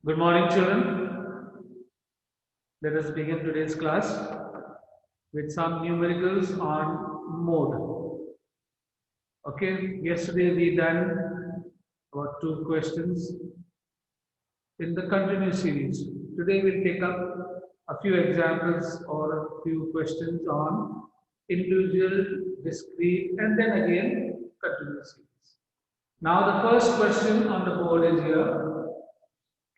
Good morning, children. Let us begin today's class with some numericals on mode. Okay, yesterday we done about 2 questions in the continuous series. Today we'll take up a few examples or a few questions on individual, discrete, and then again continuous series. Now the first question on the board is here.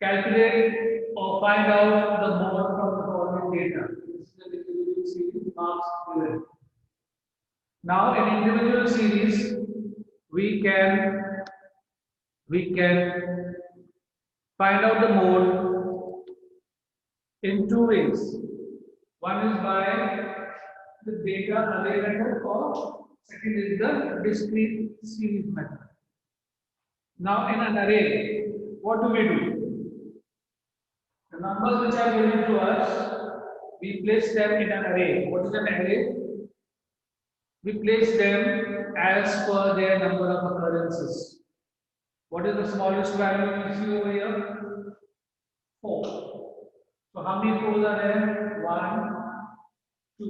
Calculate or find out the mode from the following data. This is the individual series marks given. Now in individual series, we can find out the mode in 2 ways. One is by the data array method, or second is the discrete series method. Now in an array, what do? The numbers which are given to us, we place them in an array. What is an array? We place them as per their number of occurrences. What is the smallest value we see over here? 4. So how many 4s are there? 1, 2.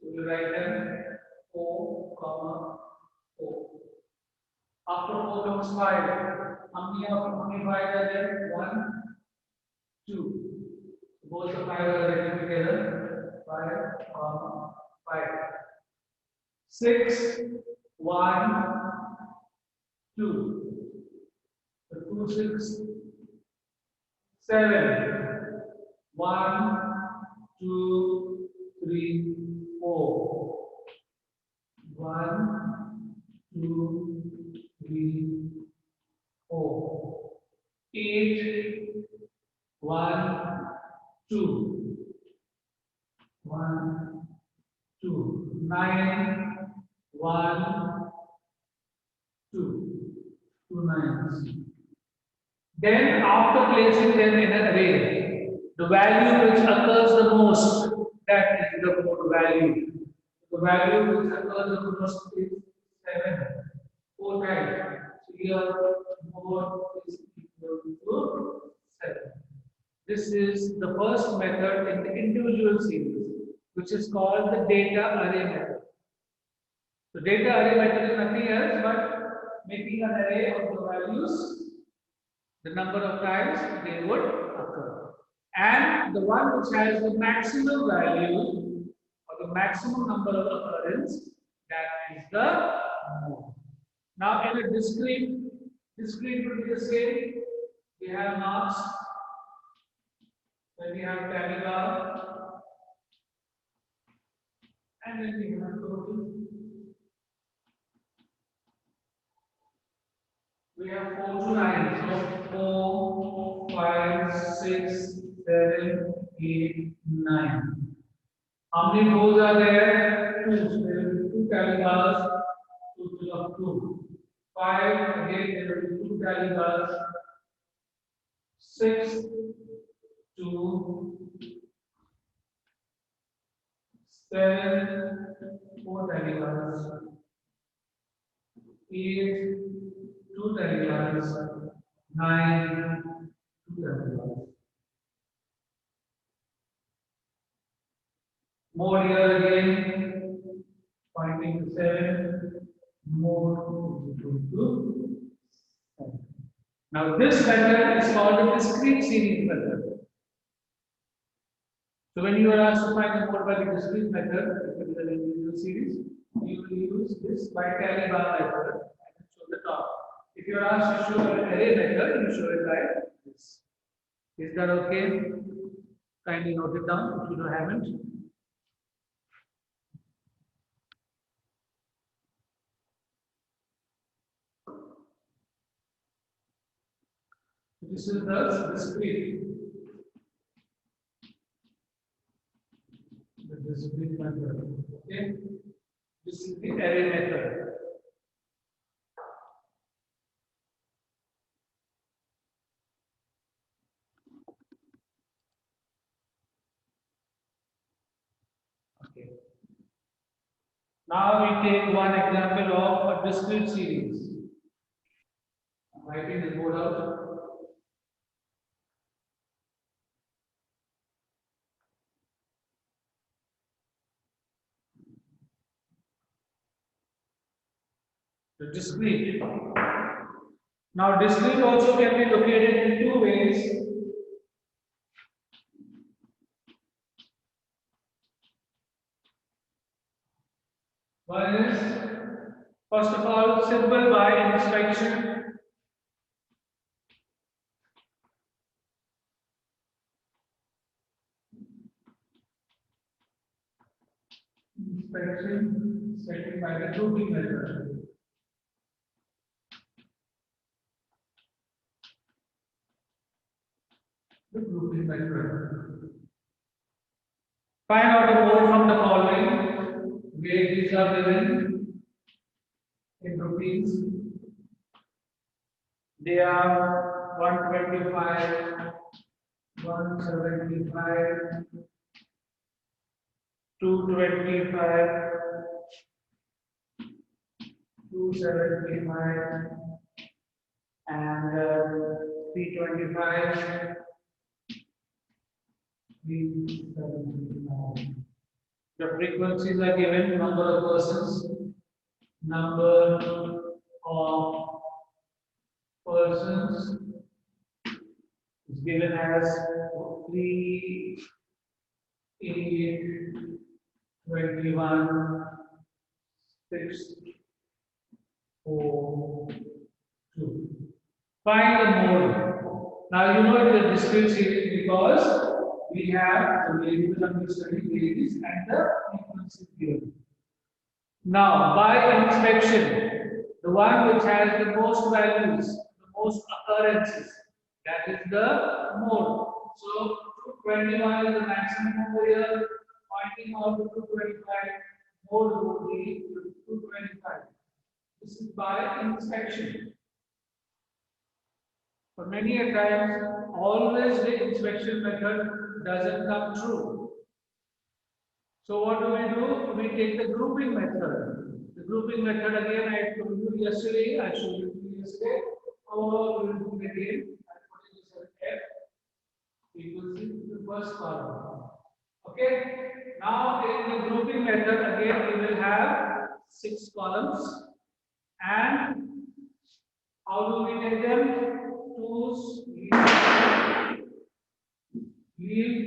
So we write them 4, 4. After 4 comes 5. How many 5 are there? 1, 2. Both the 5 are written together. 5, 5. 6, 1, 2. So 2, 6, 7. 1, 2, 3, 4. 1, 2, 3, 4. 8, 1, 2. 1, 2. 9, 1, 2. 2 9s. Then after placing them in an array, the value which occurs the most, that is the mode value. The value which occurs the most is 7. 4 times. So here mode is equal to 7. This is the first method in the individual series, which is called the data array method. So data array method is nothing else but making an array of the values, the number of times they would occur. And the one which has the maximum value or the maximum number of occurrence, that is the mode. Now in a discrete will be the same. We have marks, then we have tally bar, and then we have total. We have 4 to 9. So 4, 5, 6, 7, 8, 9. How many rows are there? 2. So there will be 2 tally bars, total of 2. 5, again there will be 2 tally bars. 6, 2, 7, 4 tally bars. 8, 2 tally bars. 9, 2 tally bars. Mode here again, pointing to 7. Mode is equal to 7. Now this method is called the discrete series method. So when you are asked to find the mode by the discrete method, if it is an individual series, you will use this by tally bar method and show the top. If you are asked to show an array method, you show it like this. Is that okay? Kindly note it down if you haven't. This is the discrete. The discrete method. Okay. This is the array method. Okay. Now we take one example of a discrete series. I'm writing the board out. So discrete. Now discrete also can be located in two ways. One is, first of all, simple by inspection. Inspection second by the grouping method. The grouping method. Find out the mode from the following, where these are given in rupees. They are 125, 175, 225, 275, and 325, 375. The frequencies are given, number of persons, number of persons is given as 3, 8, 21, 6, 4, 2. Find the mode. Now you know the discrete series because we have the variable understanding varies and the frequency given. Now by inspection, the one which has the most values, the most occurrences, that is the mode. So 221 is the maximum number here. Pointing out to 225, mode would be 225. This is by inspection. But many a times, always the inspection method doesn't come true. So what do? We take the grouping method. The grouping method again I told you yesterday, I showed you yesterday. Or we will do it again. I put in this F equals the first column. Okay. Now in the grouping method again we will have 6 columns. And how do we take them? Twos, leave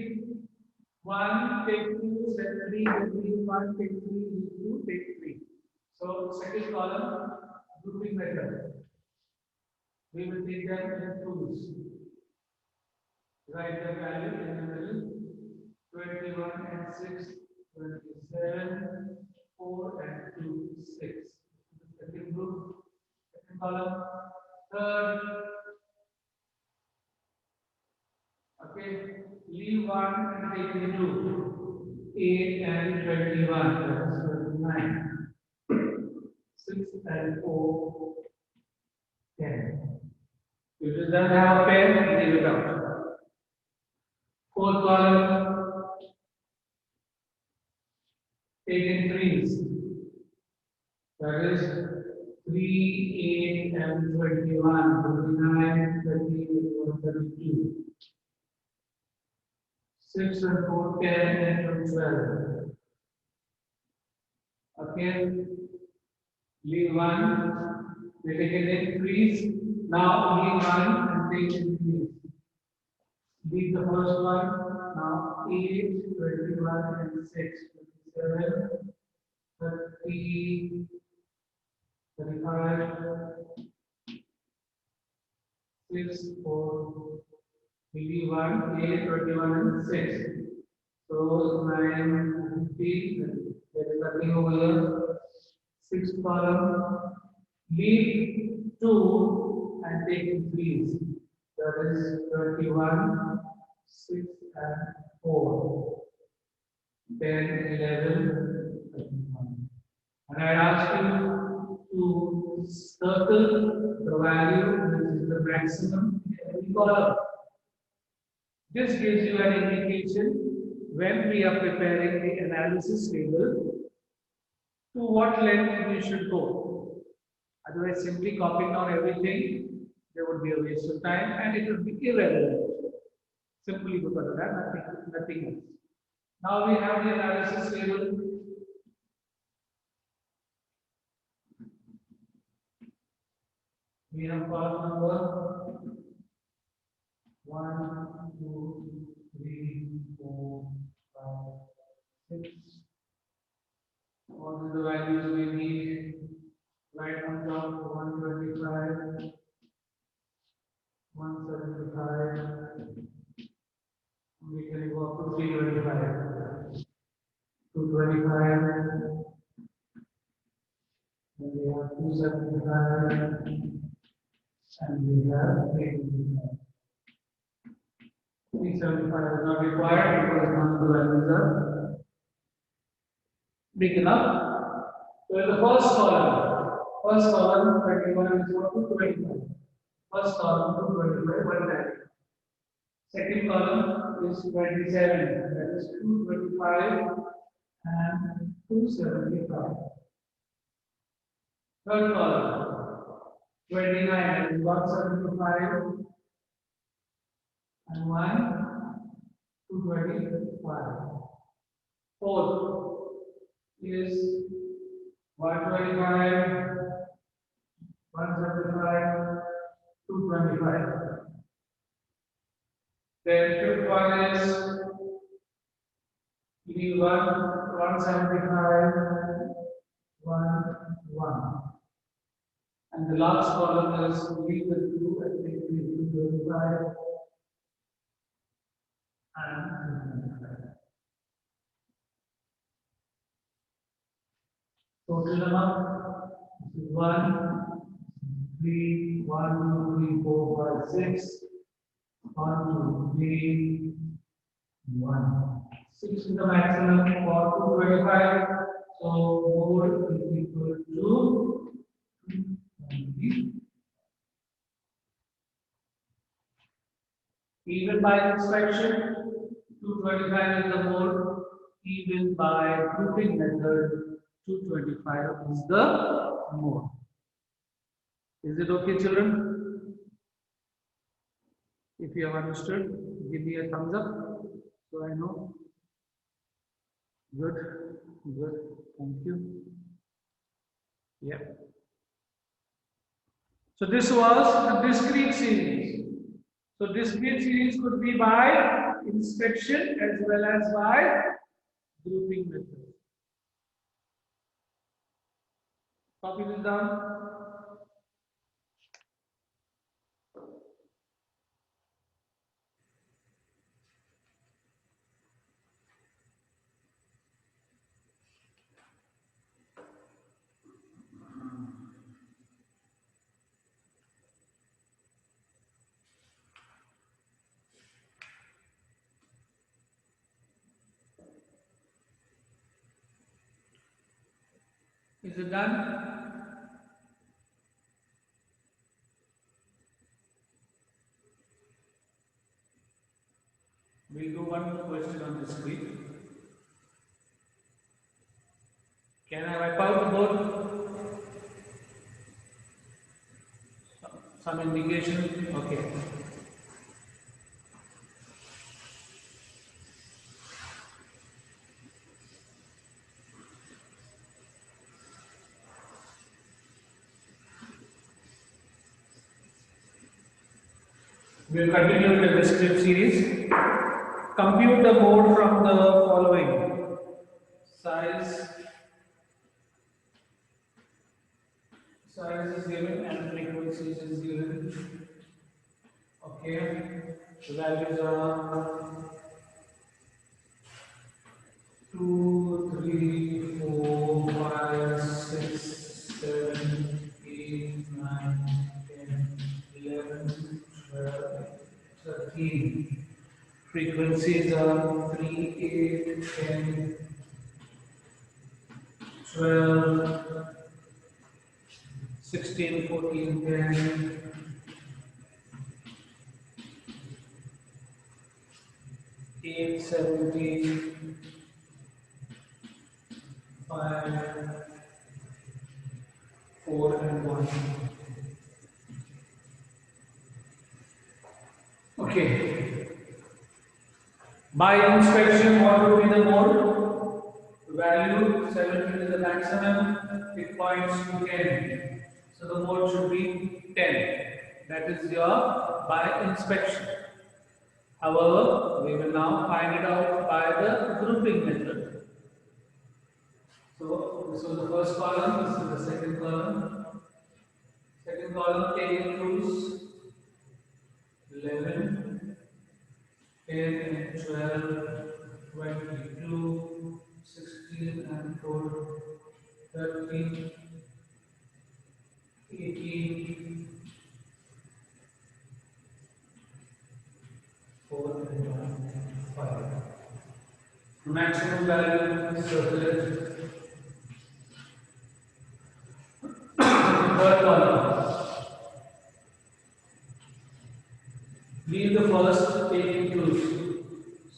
1, take 2, then 3, then leave 1, take 3, leave 2, take 3. So second column, grouping method. We will take them in twos. Write the value in the middle. 21 and 6, 27, 4 and 2, 6. Second group, second column, third. Okay, leave 1 and take the 2. 8 and 21, that is 29. 6 and 4, 10. If you don't have a pen, leave it out. Fourth column, take in threes. That is 3, 8 and 21, 29, 30, 32. 6 and 4, 10 and 12. Okay, leave 1. We take an increase. Now leave 1 and take increase. Leave the first one. Now 8, 21 and 6, 27, 30, 35, 6, 4. We leave 1, 8, 21 and 6. So 9, 15. There is nothing over here. 6th column. Leave 2 and take increase. That is 21, 6 and 4. 10, 11, 21. And I ask you to circle the value which is the maximum in every column. This gives you an indication when we are preparing the analysis table to what length we should go. Otherwise, simply copying down everything, there would be a waste of time and it would be irrelevant. Simply because of that, nothing else. Now we have the analysis table. have column number 1, 2, 3, 4, 5, 6. What are the values we need? Right on top 125, 175. We can go up to 325. 225. Then we have 275. And we have 325. 375 is not required because none of the values are big enough. So in the first column 21 is equal to 25. First column 225, one value. Second column is 27, that is 225 and 275. Third column 29 and 175 and 225. Fourth is 125, 175, 225. Then fifth one is leave 175, 1. And the last column is leave the 2 and take the 225 and 225. Total number is 1, 3, 1, 2, 3, 4, 5, 6. 1, 2, 3, 1. 6 is the maximum for 225. So mode is equal to 220. Even by inspection, 225 is the mode. Even by grouping method, 225 is the mode. Is it okay, children? If you have understood, give me a thumbs up so I know. Good, good, thank you. Yeah. So this was the discrete series. So discrete series could be by inspection as well as by grouping method. Copy this down. Is it done? We'll do one more question on the screen. Can I wipe out the board? Some indication? Okay. We'll continue the discrete series. Compute the mode from the following: size is given and frequencies is given. Okay, the values are 2, 3, 4, 5, 6, 7, 8, 9, 10, 11, 12, 13. Frequencies are 3, 8, 10, 12, 16, 14, 10, 8, 17, 5, 4 and 1. Okay. By inspection, what will be the mode? Value 17 is the maximum, it points to 10. So the mode should be 10. That is your by inspection. However, we will now find it out by the grouping method. So this was the first column, this is the second column. Second column take includes 11, 10 and 12, 22, 16 and 4, 13, 18, 4 and 1, 5. Maximum value is circulate. Third column. Leave the first take includes.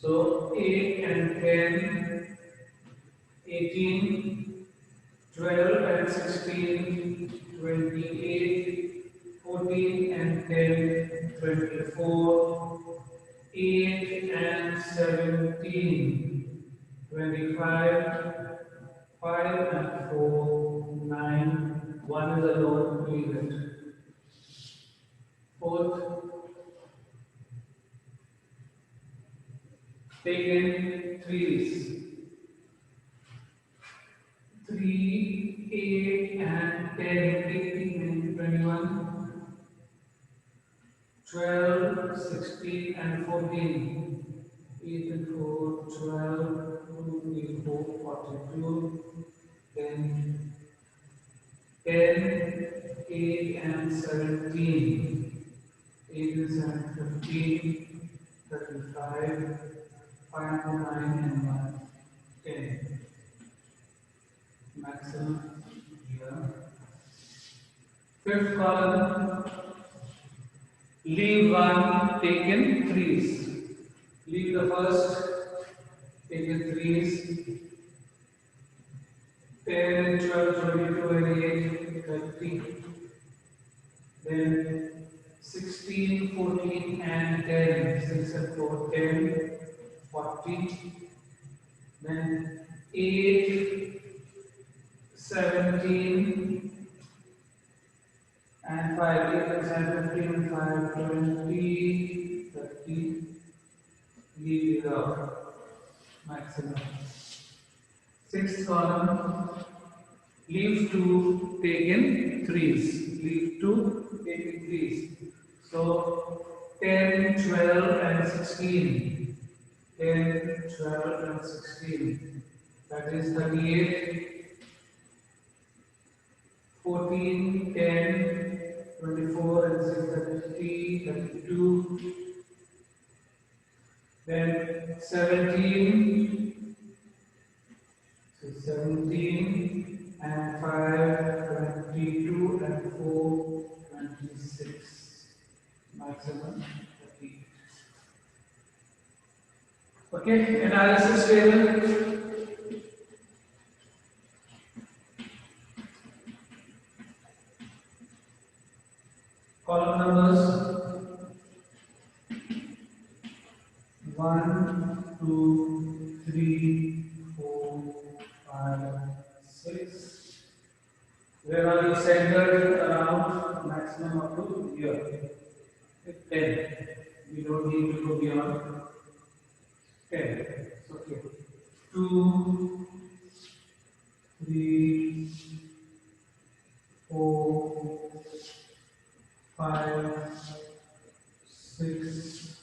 So 8 and 10, 18, 12 and 16, 28, 14 and 10, 24, 8 and 17, 25, 5 and 4, 9, 1 is alone, leave it. Fourth, take in threes. 3, 8 and 10, 18 and 21, 12, 16 and 14, 8 and 4, 12, 2, 3, 4, 42, then 10, 8 and 17, 8 and 15, 35, 5 and 9 and 1, 10. Maximum here. Fifth column, leave one, take in threes. Leave the first, take in threes. 10, 12, 22, and 8, 30. Then 16, 14, and 10, 6 and 4, 10, 40. Then 8, 17, and 5, 8 and 15, and 5, 20, 30. Leave it out. Maximum. Sixth column, leave 2, take in threes. Leave 2, take in threes. So 10, 12, and 16. 10, 12, and 16. That is 38, 14, 10, 24, and 6, 30, 32. Then 17. So 17 and 5, 22 and 4, 26. Maximum 30. Okay, analysis table. Column numbers 1, 2, 3, 4, 5, 6. Where are you centered around maximum up to here? 10. We don't need to go beyond 10. Okay. 2, 3, 4, 5, 6,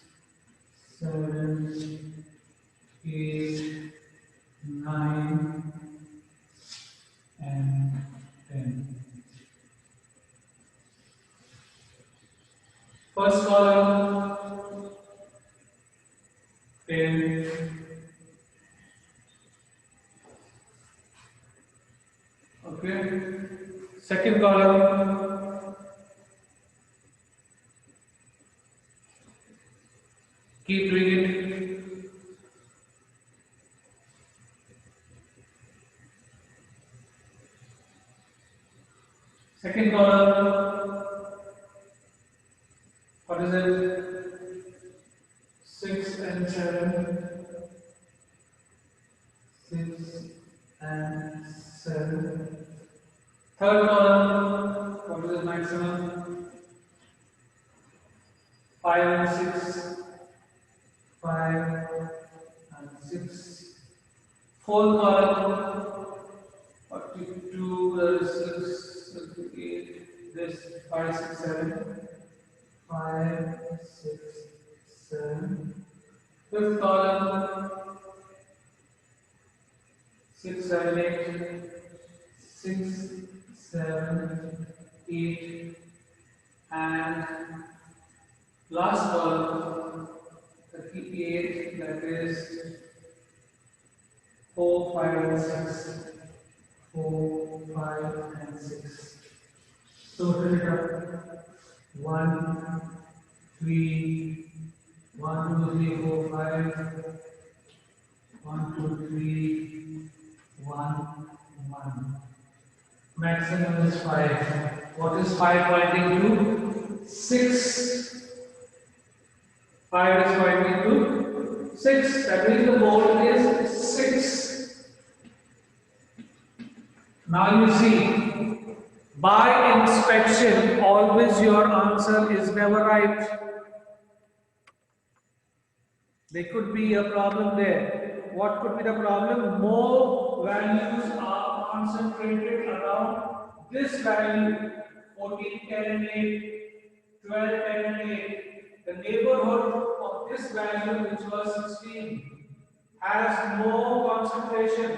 7, 8, 9, and 10. First column 10. Okay. Second column, keep doing it. Second column, what is it? 6 and 7. 6 and 7. Third column, what is 5 and 6, 5 and 6. Fourth column, 42, there is 6, 38, this 5, 6, 7, 5, 6, 7. Fifth column, 6, 7, 8, 6, 7, 8, and last column, 38, that is 4, 5, and 6. 4, 5, and 6. Total it up. 1, 3, 1, 2, 3, 4, 5. 1, 2, 3, 1, 1. Maximum is 5. What is 5 pointing to? 6. 5 is pointing to 6. That means the mode is 6. Now you see, by inspection, always your answer is never right. There could be a problem there. What could be the problem? More values are concentrated around this value, 14, 10, and 8, 12, 10, and 8. The neighborhood of this value, which was 16, has more concentration,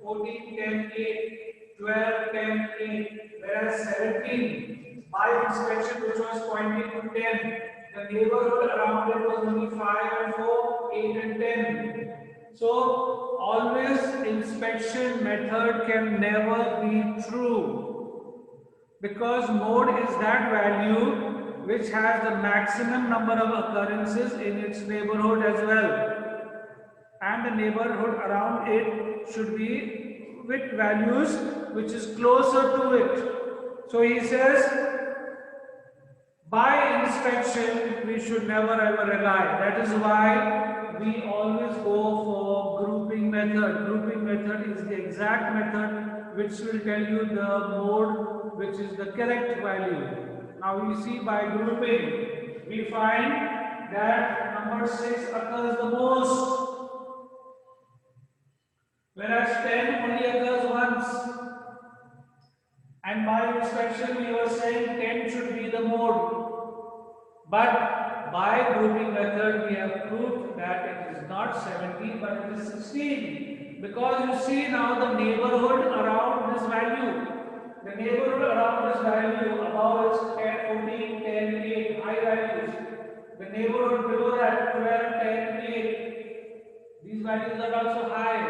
14, 10, 8, 12, 10, 8, whereas 17, by inspection, which was pointing to 10, the neighborhood around it was only 5 and 4, 8 and 10. So, always inspection method can never be true, because mode is that value which has the maximum number of occurrences in its neighborhood as well, and the neighborhood around it should be with values which is closer to it. So he says, by inspection we should never ever rely. That is why we always go for grouping method. Grouping method is the exact method which will tell you the mode which is the correct value. Now you see, by grouping we find that number 6 occurs the most, whereas 10 only occurs once. And by inspection we were saying 10 should be the mode. But by grouping method we have proved that it is not 17 but it is 16. Because you see now the neighborhood around this value. The neighborhood around this value above is 10, 14, 10, 8, high values. The neighborhood below that 12, 10, 8. These values are also high.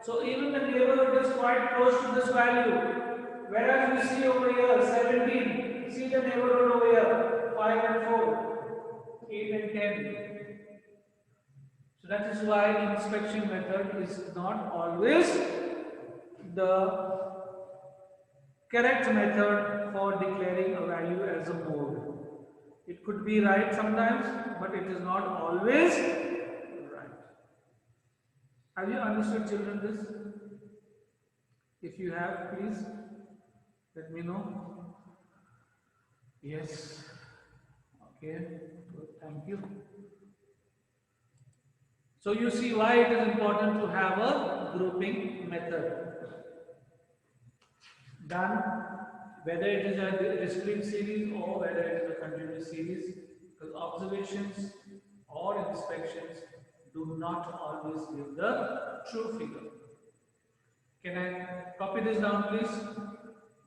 So even the neighborhood is quite close to this value. Whereas we see over here 17, see the neighborhood over here 5 and 4, 8 and 10. So that is why inspection method is not always the correct method for declaring a value as a mode. It could be right sometimes, but it is not always right. Have you understood, children, this? If you have, please let me know. Yes. Okay. Good. Thank you. So you see why it is important to have a grouping method. Done. Whether it is a discrete series or whether it is a continuous series, because observations or inspections do not always give the true figure. Can I copy this down, please?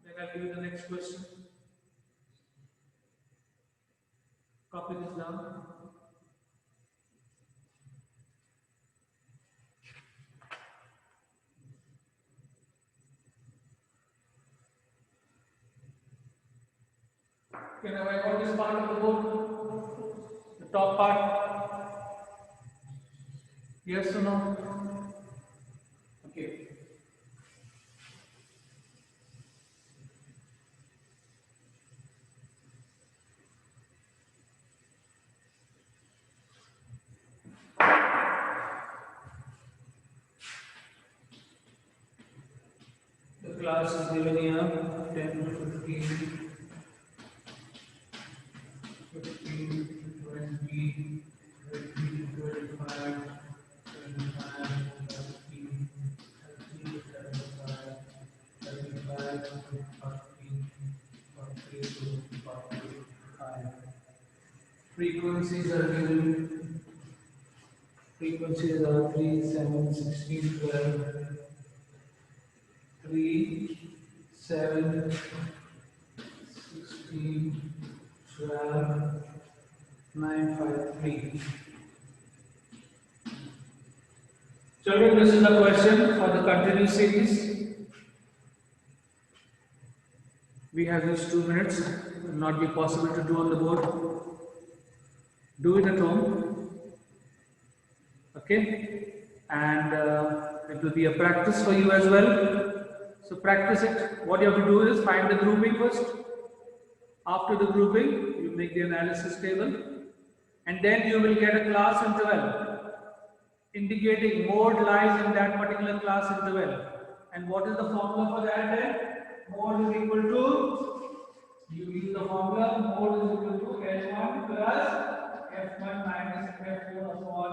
Then I'll give you the next question. Copy this down. Can I wipe out this part of the board? The top part? Yes or no? Okay. The class is given here 10, 15, 15, 20. Frequencies are given. Frequencies are 3, 7, 16, 12. 3, 7, 16, 12, 9, 5, 3. Children, this is the question for the continuous series. We have these 2 minutes. It will not be possible to do on the board. Do it at home. Okay? And it will be a practice for you as well. So practice it. What you have to do is find the grouping first. After the grouping, you make the analysis table. And then you will get a class interval indicating mode lies in that particular class interval. And what is the formula for that then? Mode is equal to, you use the formula, mode is equal to F1 plus F1 minus F4 upon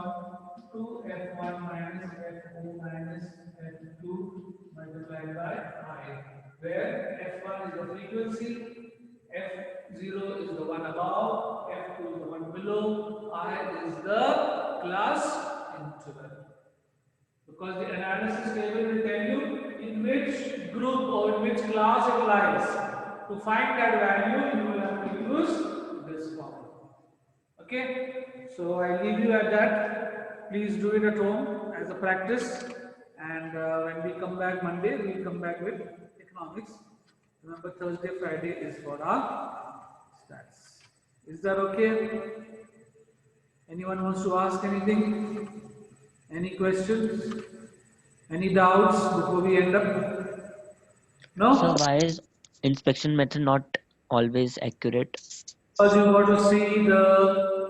2 F1 minus F4 minus F2 multiplied by I, where F1 is the frequency, F0 is the one above, F2 is the one below, I is the class interval. Because the analysis table will tell you in which group or in which class it lies. To find that value, you will have to use this formula. Okay? So I leave you at that. Please do it at home as a practice. And when we come back Monday, we will come back with economics. Remember, Thursday, Friday is for our stats. Is that okay? Anyone wants to ask anything? Any questions? Any doubts before we end up? No? So why is inspection method not always accurate? Because you got to see the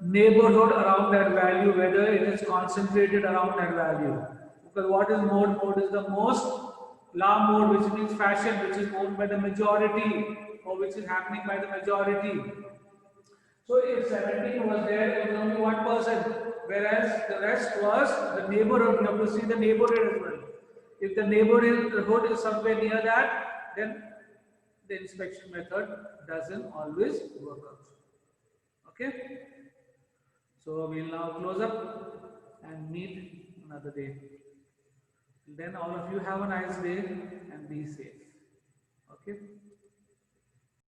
neighborhood around that value, whether it is concentrated around that value. Because what is mode? Mode is the most law mode, which means fashion, which is owned by the majority or which is happening by the majority. So if 17 was there, it was only 1%, whereas the rest was the neighborhood. You have to see the neighborhood as well. If the neighborhood is somewhere near that, then the inspection method doesn't always work out. Okay? So we'll now close up and meet another day. Then all of you have a nice day and be safe. Okay?